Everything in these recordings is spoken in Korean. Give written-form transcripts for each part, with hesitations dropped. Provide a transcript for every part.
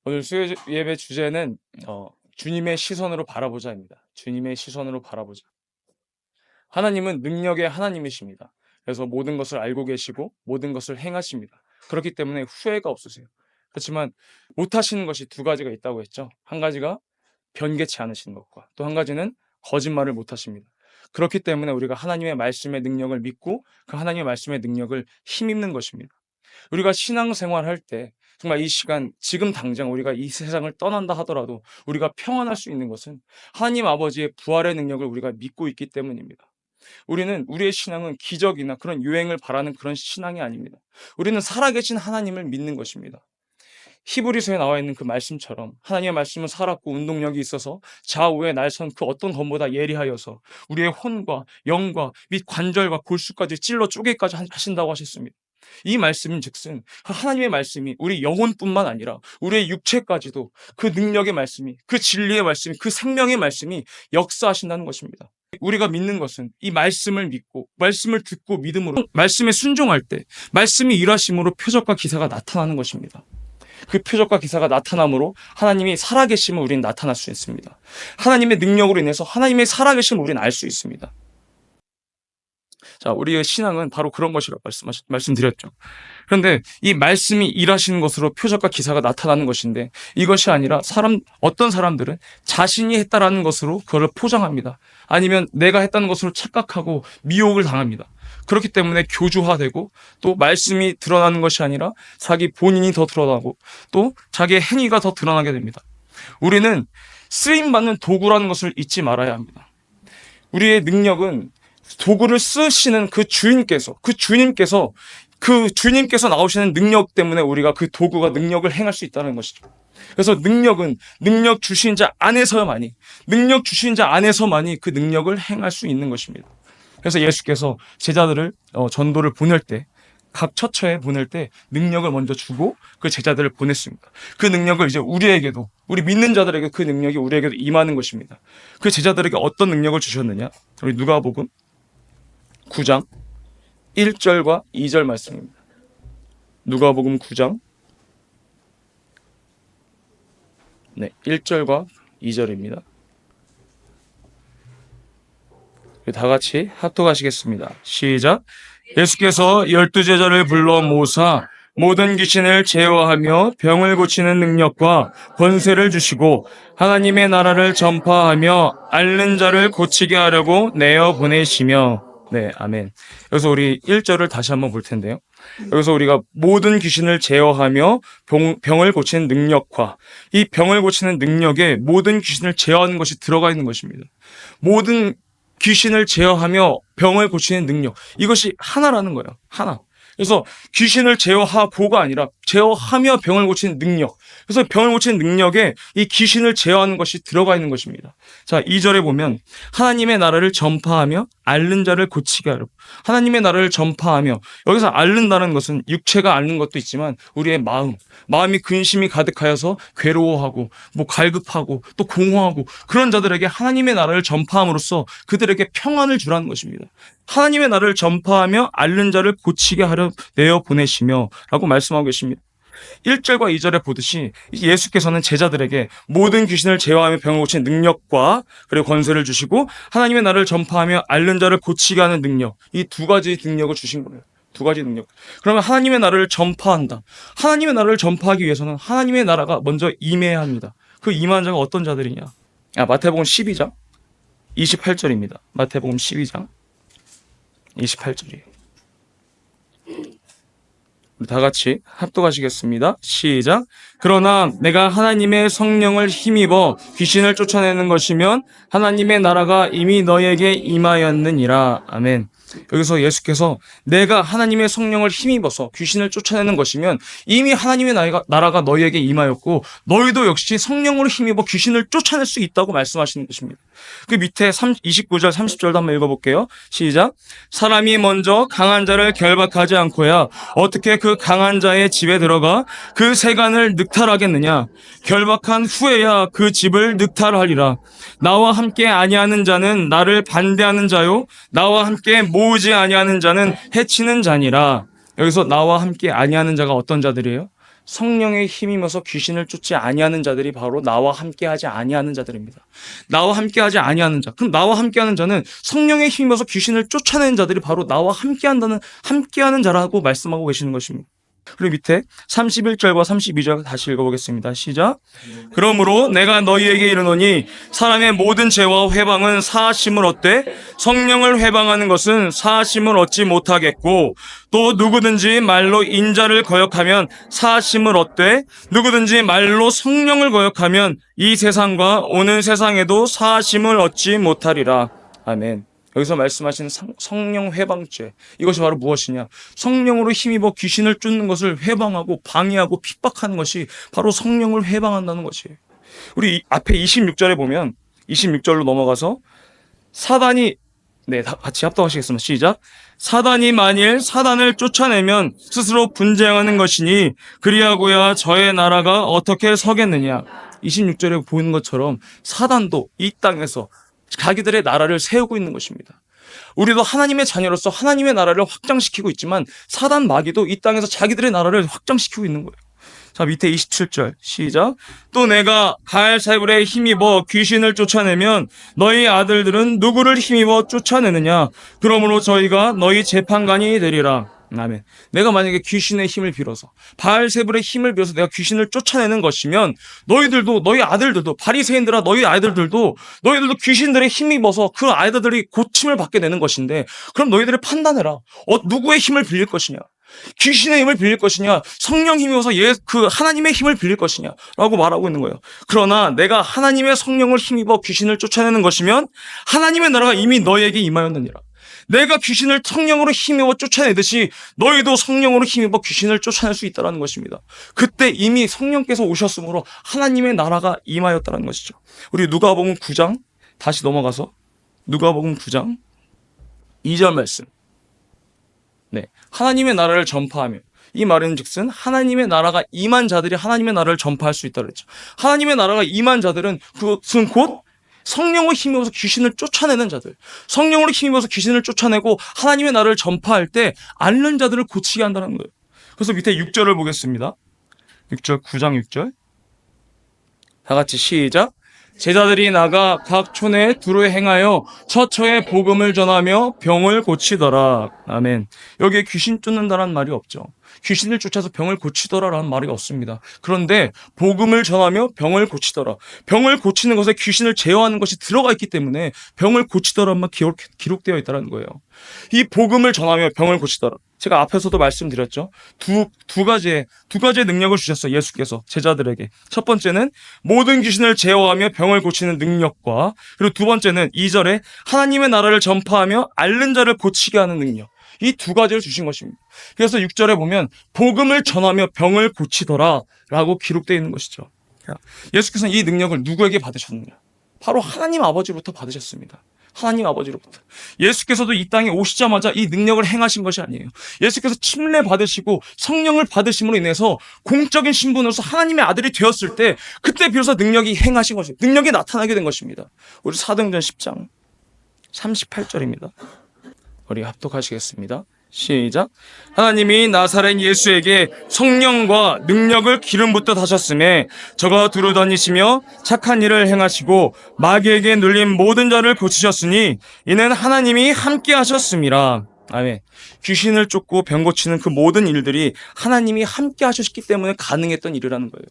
오늘 수요 예배 주제는 주님의 시선으로 바라보자입니다. 주님의 시선으로 바라보자. 하나님은 능력의 하나님이십니다. 그래서 모든 것을 알고 계시고 모든 것을 행하십니다. 그렇기 때문에 후회가 없으세요. 그렇지만 못하시는 것이 두 가지가 있다고 했죠. 한 가지가 변개치 않으시는 것과 또 한 가지는 거짓말을 못하십니다. 그렇기 때문에 우리가 하나님의 말씀의 능력을 믿고 그 하나님의 말씀의 능력을 힘입는 것입니다. 우리가 신앙생활할 때 정말 이 시간 지금 당장 우리가 이 세상을 떠난다 하더라도 우리가 평안할 수 있는 것은 하나님 아버지의 부활의 능력을 우리가 믿고 있기 때문입니다. 우리는 우리의 신앙은 기적이나 그런 유행을 바라는 그런 신앙이 아닙니다. 우리는 살아계신 하나님을 믿는 것입니다. 히브리서에 나와 있는 그 말씀처럼 하나님의 말씀은 살았고 운동력이 있어서 좌우에 날선 그 어떤 검보다 예리하여서 우리의 혼과 영과 및 관절과 골수까지 찔러 쪼개까지 하신다고 하셨습니다. 이 말씀인즉슨 하나님의 말씀이 우리 영혼뿐만 아니라 우리의 육체까지도 그 능력의 말씀이, 그 진리의 말씀이, 그 생명의 말씀이 역사하신다는 것입니다. 우리가 믿는 것은 이 말씀을 믿고 말씀을 듣고 믿음으로 말씀에 순종할 때 말씀이 일하심으로 표적과 기사가 나타나는 것입니다. 그 표적과 기사가 나타남으로 하나님이 살아계심을 우리는 나타날 수 있습니다. 하나님의 능력으로 인해서 하나님의 살아계심을 우리는 알 수 있습니다. 자, 우리의 신앙은 바로 그런 것이라고 말씀드렸죠. 그런데 이 말씀이 일하시는 것으로 표적과 기사가 나타나는 것인데 이것이 아니라 어떤 사람들은 자신이 했다라는 것으로 그걸 포장합니다. 아니면 내가 했다는 것으로 착각하고 미혹을 당합니다. 그렇기 때문에 교주화되고 또 말씀이 드러나는 것이 아니라 자기 본인이 더 드러나고 또 자기의 행위가 더 드러나게 됩니다. 우리는 쓰임받는 도구라는 것을 잊지 말아야 합니다. 우리의 능력은 도구를 쓰시는 그 주님께서 나오시는 능력 때문에 우리가 그 도구가 능력을 행할 수 있다는 것이죠. 그래서 능력은 능력 주신 자 안에서만이 그 능력을 행할 수 있는 것입니다. 그래서 예수께서 제자들을 전도를 보낼 때 각 처처에 보낼 때 능력을 먼저 주고 그 제자들을 보냈습니다. 그 능력을 이제 우리 믿는 자들에게 그 능력이 우리에게도 임하는 것입니다. 그 제자들에게 어떤 능력을 주셨느냐? 우리 누가복음 9장 1절과 2절 말씀입니다. 누가복음 9장 1절과 2절입니다. 다 같이 합독하시겠습니다. 시작. 예수께서 12제자를 불러 모사 모든 귀신을 제어하며 병을 고치는 능력과 권세를 주시고 하나님의 나라를 전파하며 앓는 자를 고치게 하려고 내어 보내시며. 네, 아멘. 여기서 우리 1절을 다시 한번 볼 텐데요. 여기서 우리가 모든 귀신을 제어하며 병을 고치는 능력과 이 병을 고치는 능력에 모든 귀신을 제어하는 것이 들어가 있는 것입니다. 모든 귀신을 제어하며 병을 고치는 능력. 이것이 하나라는 거예요. 하나. 그래서 귀신을 제어하고가 아니라 제어하며 병을 고치는 능력. 그래서 병을 고치는 능력에 이 귀신을 제어하는 것이 들어가 있는 것입니다. 자, 2절에 보면 하나님의 나라를 전파하며 앓는 자를 고치게 하려고. 하나님의 나라를 전파하며, 여기서 앓는다는 것은 육체가 앓는 것도 있지만 우리의 마음이 근심이 가득하여서 괴로워하고 갈급하고 또 공허하고 그런 자들에게 하나님의 나라를 전파함으로써 그들에게 평안을 주라는 것입니다. 하나님의 나라를 전파하며 앓는 자를 고치게 하려 내어 보내시며 라고 말씀하고 계십니다. 1절과 2절에 보듯이 예수께서는 제자들에게 모든 귀신을 제어하며 병을 고치는 능력과 그리고 권세를 주시고 하나님의 나라를 전파하며 앓는 자를 고치게 하는 능력, 이 두 가지 능력을 주신 거예요. 두 가지 능력. 그러면 하나님의 나라를 전파한다. 하나님의 나라를 전파하기 위해서는 하나님의 나라가 먼저 임해야 합니다. 그 임한 자가 어떤 자들이냐? 마태복음 12장 28절입니다. 마태복음 12장 28절이에요. 다 같이 합독하시겠습니다. 시작. 그러나 내가 하나님의 성령을 힘입어 귀신을 쫓아내는 것이면 하나님의 나라가 이미 너에게 임하였느니라. 아멘. 여기서 예수께서 내가 하나님의 성령을 힘입어서 귀신을 쫓아내는 것이면 이미 하나님의 나라가 너희에게 임하였고 너희도 역시 성령으로 힘입어 귀신을 쫓아낼 수 있다고 말씀하시는 것입니다. 그 밑에 29절 30절도 한번 읽어볼게요. 시작. 사람이 먼저 강한 자를 결박하지 않고야 어떻게 그 강한 자의 집에 들어가 그 세간을 늑탈하겠느냐. 결박한 후에야 그 집을 늑탈하리라. 나와 함께 아니하는 자는 나를 반대하는 자요 나와 함께 모으지 아니하는 자는 해치는 자니라. 여기서 나와 함께 아니하는 자가 어떤 자들이에요? 성령의 힘이면서 귀신을 쫓지 아니하는 자들이 바로 나와 함께하지 아니하는 자들입니다. 나와 함께하지 아니하는 자. 그럼 나와 함께하는 자는 성령의 힘이면서 귀신을 쫓아내는 자들이 바로 나와 함께하는 자라고 말씀하고 계시는 것입니다. 그리고 밑에 31절과 32절 다시 읽어보겠습니다. 시작. 그러므로 내가 너희에게 이르노니 사람의 모든 죄와 회방은 사하심을 얻되 성령을 회방하는 것은 사하심을 얻지 못하겠고, 또 누구든지 말로 인자를 거역하면 사하심을 얻되 누구든지 말로 성령을 거역하면 이 세상과 오는 세상에도 사하심을 얻지 못하리라. 아멘. 여기서 말씀하신 성령 회방죄, 이것이 바로 무엇이냐? 성령으로 힘입어 귀신을 쫓는 것을 회방하고 방해하고 핍박하는 것이 바로 성령을 회방한다는 것이에요. 우리 앞에 26절에 보면 26절로 넘어가서 사단이, 네, 다 같이 합독하시겠습니다. 시작. 사단이 만일 사단을 쫓아내면 스스로 분쟁하는 것이니 그리하고야 저의 나라가 어떻게 서겠느냐. 26절에 보이는 것처럼 사단도 이 땅에서 자기들의 나라를 세우고 있는 것입니다. 우리도 하나님의 자녀로서 하나님의 나라를 확장시키고 있지만 사단 마귀도 이 땅에서 자기들의 나라를 확장시키고 있는 거예요. 자, 밑에 27절 시작. 또 내가 가엘사불에 힘입어 귀신을 쫓아내면 너희 아들들은 누구를 힘입어 쫓아내느냐? 그러므로 저희가 너희 재판관이 되리라. 아멘. 내가 만약에 귀신의 힘을 빌어서 바알세불의 힘을 빌어서 내가 귀신을 쫓아내는 것이면 너희들도, 너희 아들들도, 바리새인들아 너희 아이들들도 너희들도 귀신들의 힘입어서 그 아이들이 고침을 받게 되는 것인데, 그럼 너희들이 판단해라. 누구의 힘을 빌릴 것이냐? 귀신의 힘을 빌릴 것이냐? 성령 힘이어서 그 하나님의 힘을 빌릴 것이냐? 라고 말하고 있는 거예요. 그러나 내가 하나님의 성령을 힘입어 귀신을 쫓아내는 것이면 하나님의 나라가 이미 너희에게 임하였느니라. 내가 귀신을 성령으로 힘입어 쫓아내듯이 너희도 성령으로 힘입어 귀신을 쫓아낼 수 있다는 것입니다. 그때 이미 성령께서 오셨으므로 하나님의 나라가 임하였다는 것이죠. 우리 누가복음 9장 다시 넘어가서 누가복음 9장 2절 말씀. 네, 하나님의 나라를 전파하며, 이 말은 즉슨 하나님의 나라가 임한 자들이 하나님의 나라를 전파할 수 있다고 그랬죠. 하나님의 나라가 임한 자들은 그것은 곧 성령을 힘입어서 귀신을 쫓아내는 자들, 성령으로 힘입어서 귀신을 쫓아내고 하나님의 나라를 전파할 때 앓는 자들을 고치게 한다는 거예요. 그래서 밑에 6절을 보겠습니다. 6절, 9장 6절 다 같이 시작. 제자들이 나가 각 촌에 두루 행하여 처처에 복음을 전하며 병을 고치더라. 아멘. 여기에 귀신 쫓는다는 말이 없죠. 귀신을 쫓아서 병을 고치더라라는 말이 없습니다. 그런데 복음을 전하며 병을 고치더라. 병을 고치는 것에 귀신을 제어하는 것이 들어가 있기 때문에 병을 고치더라만 기록되어 있다는 거예요. 이 복음을 전하며 병을 고치더라. 제가 앞에서도 말씀드렸죠. 두 가지의 능력을 주셨어요. 예수께서 제자들에게. 첫 번째는 모든 귀신을 제어하며 병을 고치는 능력과, 그리고 두 번째는 2절에 하나님의 나라를 전파하며 앓는 자를 고치게 하는 능력. 이 두 가지를 주신 것입니다. 그래서 6절에 보면 복음을 전하며 병을 고치더라 라고 기록되어 있는 것이죠. 예수께서는 이 능력을 누구에게 받으셨느냐? 바로 하나님 아버지로부터 받으셨습니다. 하나님 아버지로부터. 예수께서도 이 땅에 오시자마자 이 능력을 행하신 것이 아니에요. 예수께서 침례 받으시고 성령을 받으심으로 인해서 공적인 신분으로서 하나님의 아들이 되었을 때, 그때 비로소 능력이 행하신 것이에요. 능력이 나타나게 된 것입니다. 우리 사도행전 10장 38절입니다. 우리 합독하시겠습니다. 시작. 하나님이 나사렛 예수에게 성령과 능력을 기름 붓듯 하셨음에 저가 두루 다니시며 착한 일을 행하시고 마귀에게 눌린 모든 자를 고치셨으니 이는 하나님이 함께 하셨음이라. 아멘. 귀신을 쫓고 병 고치는 그 모든 일들이 하나님이 함께 하셨기 때문에 가능했던 일이라는 거예요.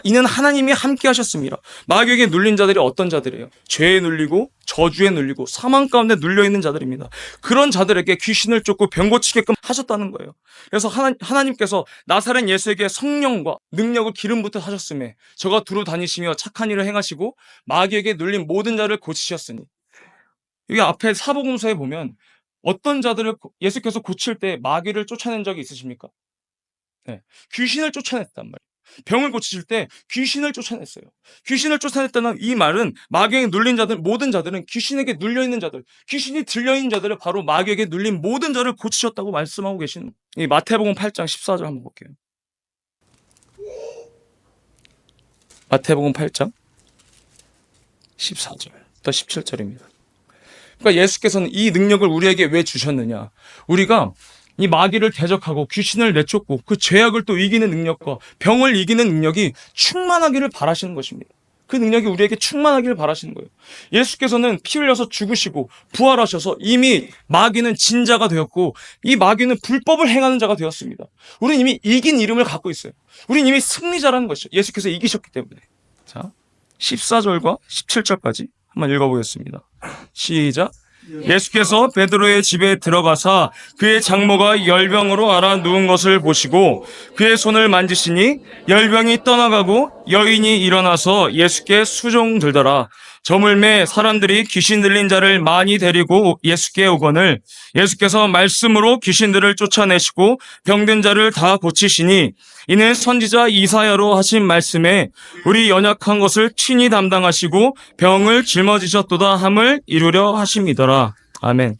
이는 하나님이 함께 하셨습니다. 마귀에게 눌린 자들이 어떤 자들이에요? 죄에 눌리고 저주에 눌리고 사망 가운데 눌려있는 자들입니다. 그런 자들에게 귀신을 쫓고 병 고치게끔 하셨다는 거예요. 그래서 하나님께서 나사렛 예수에게 성령과 능력을 기름 붓듯 하셨음에 저가 두루 다니시며 착한 일을 행하시고 마귀에게 눌린 모든 자를 고치셨으니. 여기 앞에 사복음서에 보면 어떤 자들을 예수께서 고칠 때 마귀를 쫓아낸 적이 있으십니까? 네. 귀신을 쫓아냈단 말이에요. 병을 고치실 때 귀신을 쫓아냈어요. 귀신을 쫓아냈다는 이 말은 마귀에게 눌린 자들, 모든 자들은 귀신에게 눌려있는 자들, 귀신이 들려있는 자들을 바로 마귀에게 눌린 모든 자를 고치셨다고 말씀하고 계시는, 이 마태복음 8장 14절 한번 볼게요. 마태복음 8장 14절부터 17절입니다. 그러니까 예수께서는 이 능력을 우리에게 왜 주셨느냐? 우리가 이 마귀를 대적하고 귀신을 내쫓고 그 죄악을 또 이기는 능력과 병을 이기는 능력이 충만하기를 바라시는 것입니다. 그 능력이 우리에게 충만하기를 바라시는 거예요. 예수께서는 피 흘려서 죽으시고 부활하셔서 이미 마귀는 진자가 되었고 이 마귀는 불법을 행하는 자가 되었습니다. 우리는 이미 이긴 이름을 갖고 있어요. 우리는 이미 승리자라는 것이죠. 예수께서 이기셨기 때문에. 자, 14절과 17절까지 한번 읽어보겠습니다. 시작. 예수께서 베드로의 집에 들어가사 그의 장모가 열병으로 앓아 누운 것을 보시고 그의 손을 만지시니 열병이 떠나가고 여인이 일어나서 예수께 수종들더라. 저물매 사람들이 귀신 들린 자를 많이 데리고 예수께 오거늘 예수께서 말씀으로 귀신들을 쫓아내시고 병든 자를 다 고치시니 이는 선지자 이사야로 하신 말씀에 우리 연약한 것을 친히 담당하시고 병을 짊어지셨도다 함을 이루려 하심이더라. 아멘.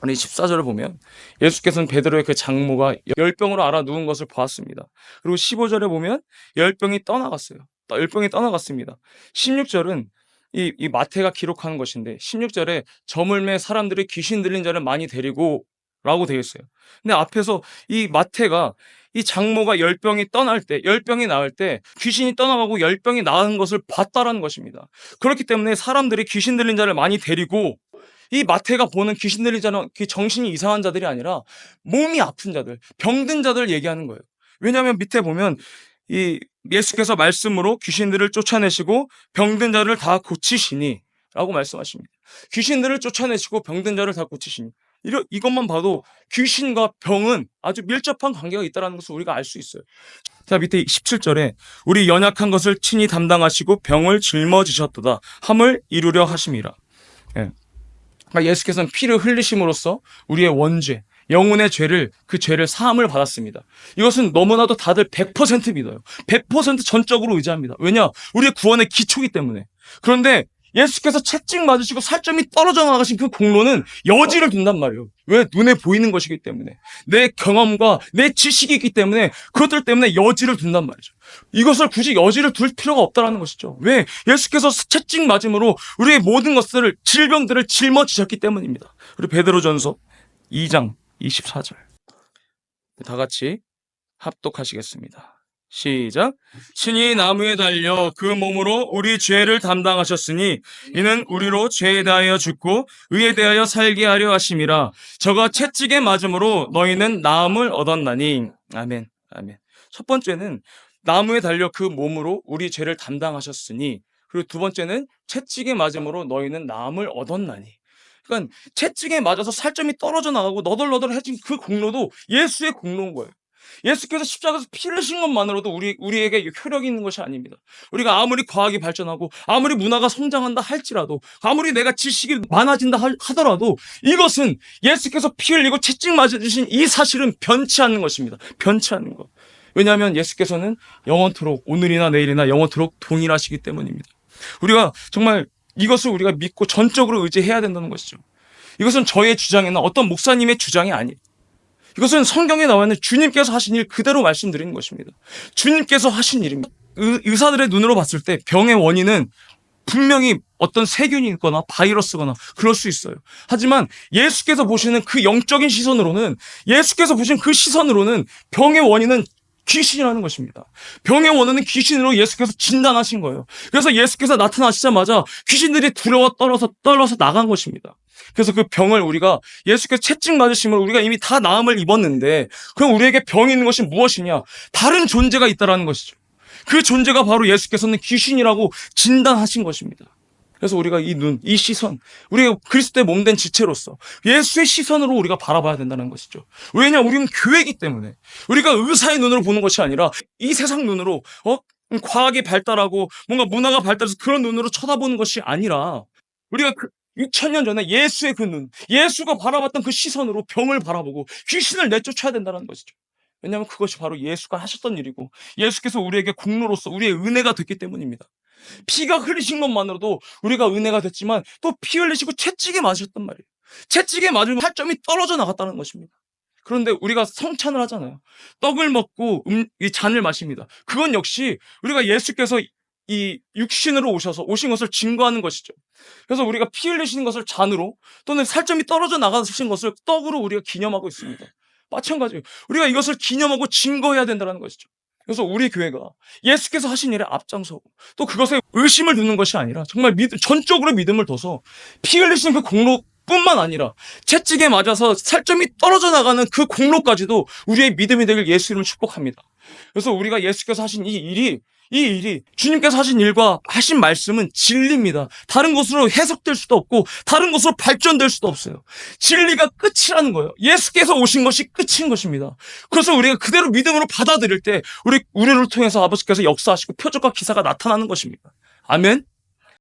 우리 14절을 보면 예수께서는 베드로의 그 장모가 열병으로 앓아 누운 것을 보았습니다. 그리고 15절에 보면 열병이 떠나갔어요. 열병이 떠나갔습니다. 16절은 이 마태가 기록하는 것인데 16절에 저물매 사람들이 귀신 들린 자를 많이 데리고 라고 되어 있어요. 근데 앞에서 이 마태가 이 장모가 열병이 떠날 때, 열병이 나을 때 귀신이 떠나가고 열병이 나은 것을 봤다라는 것입니다. 그렇기 때문에 사람들이 귀신 들린 자를 많이 데리고 이 마태가 보는 귀신 들린 자는 그 정신이 이상한 자들이 아니라 몸이 아픈 자들, 병든 자들 얘기하는 거예요. 왜냐하면 밑에 보면 이 예수께서 말씀으로 귀신들을 쫓아내시고 병든 자를 다 고치시니 라고 말씀하십니다. 귀신들을 쫓아내시고 병든 자를 다 고치시니 이것만 봐도 귀신과 병은 아주 밀접한 관계가 있다는 것을 우리가 알 수 있어요. 자, 밑에 17절에 우리 연약한 것을 친히 담당하시고 병을 짊어지셨도다 함을 이루려 하심이라. 예. 그러니까 예수께서는 피를 흘리심으로써 우리의 원죄, 영혼의 죄를 그 죄를 사함을 받았습니다. 이것은 너무나도 다들 100% 믿어요. 100% 전적으로 의지합니다. 왜냐? 우리의 구원의 기초이기 때문에. 그런데 예수께서 채찍 맞으시고 살점이 떨어져 나가신 그 공로는 여지를 둔단 말이에요. 왜? 눈에 보이는 것이기 때문에. 내 경험과 내 지식이 있기 때문에 그것들 때문에 여지를 둔단 말이죠. 이것을 굳이 여지를 둘 필요가 없다는 것이죠. 왜? 예수께서 채찍 맞음으로 우리의 모든 것들을 질병들을 짊어지셨기 때문입니다. 우리 베드로전서 2장 24절 다 같이 합독하시겠습니다. 시작. 친히 나무에 달려 그 몸으로 우리 죄를 담당하셨으니 이는 우리로 죄에 대하여 죽고 의에 대하여 살게 하려 하심이라. 저가 채찍에 맞음으로 너희는 나음을 얻었나니. 아멘. 아멘. 첫 번째는 나무에 달려 그 몸으로 우리 죄를 담당하셨으니, 그리고 두 번째는 채찍에 맞음으로 너희는 나음을 얻었나니. 그러니까 채찍에 맞아서 살점이 떨어져 나가고 너덜너덜해진 그 공로도 예수의 공로인 거예요. 예수께서 십자가에서 피 흘리신 것만으로도 우리에게 효력이 있는 것이 아닙니다. 우리가 아무리 과학이 발전하고 아무리 문화가 성장한다 할지라도 아무리 내가 지식이 많아진다 하더라도 이것은 예수께서 피 흘리고 채찍 맞으신 이 사실은 변치 않는 것입니다. 변치 않는 것. 왜냐하면 예수께서는 영원토록 오늘이나 내일이나 영원토록 동일하시기 때문입니다. 우리가 정말 이것을 우리가 믿고 전적으로 의지해야 된다는 것이죠. 이것은 저의 주장이나 어떤 목사님의 주장이 아니에요. 이것은 성경에 나와 있는 주님께서 하신 일 그대로 말씀드리는 것입니다. 주님께서 하신 일입니다. 의사들의 눈으로 봤을 때 병의 원인은 분명히 어떤 세균이 있거나 바이러스거나 그럴 수 있어요. 하지만 예수께서 보시는 그 영적인 시선으로는, 예수께서 보신 그 시선으로는 병의 원인은 귀신이라는 것입니다. 병의 원인은 귀신으로 예수께서 진단하신 거예요. 그래서 예수께서 나타나시자마자 귀신들이 두려워 떨어서 나간 것입니다. 그래서 그 병을 우리가 예수께서 채찍 맞으심으로 우리가 이미 다 나음을 입었는데, 그럼 우리에게 병이 있는 것이 무엇이냐? 다른 존재가 있다라는 것이죠. 그 존재가 바로 예수께서는 귀신이라고 진단하신 것입니다. 그래서 우리가 이 눈, 이 시선, 우리가 그리스도의 몸된 지체로서 예수의 시선으로 우리가 바라봐야 된다는 것이죠. 왜냐? 우리는 교회이기 때문에. 우리가 의사의 눈으로 보는 것이 아니라 이 세상 눈으로 과학이 발달하고 뭔가 문화가 발달해서 그런 눈으로 쳐다보는 것이 아니라 우리가 2000년 전에 예수의 그 눈, 예수가 바라봤던 그 시선으로 병을 바라보고 귀신을 내쫓아야 된다는 것이죠. 왜냐하면 그것이 바로 예수가 하셨던 일이고 예수께서 우리에게 공로로서 우리의 은혜가 됐기 때문입니다. 피가 흘리신 것만으로도 우리가 은혜가 됐지만 또 피 흘리시고 채찍에 맞으셨단 말이에요. 채찍에 맞으면 살점이 떨어져 나갔다는 것입니다. 그런데 우리가 성찬을 하잖아요. 떡을 먹고 이 잔을 마십니다. 그건 역시 우리가 예수께서 이 육신으로 오신 것을 증거하는 것이죠. 그래서 우리가 피 흘리시는 것을 잔으로, 또는 살점이 떨어져 나가신 것을 떡으로 우리가 기념하고 있습니다. 마찬가지예요. 우리가 이것을 기념하고 증거해야 된다는 것이죠. 그래서 우리 교회가 예수께서 하신 일에 앞장서고 또 그것에 의심을 두는 것이 아니라 정말 전적으로 믿음을 둬서 피 흘리신 그 공로뿐만 아니라 채찍에 맞아서 살점이 떨어져 나가는 그 공로까지도 우리의 믿음이 되길 예수 이름으로 축복합니다. 그래서 우리가 예수께서 하신 이 일이 주님께서 하신 일과 하신 말씀은 진리입니다. 다른 것으로 해석될 수도 없고 다른 것으로 발전될 수도 없어요. 진리가 끝이라는 거예요. 예수께서 오신 것이 끝인 것입니다. 그래서 우리가 그대로 믿음으로 받아들일 때 우리를 통해서 아버지께서 역사하시고 표적과 기사가 나타나는 것입니다. 아멘.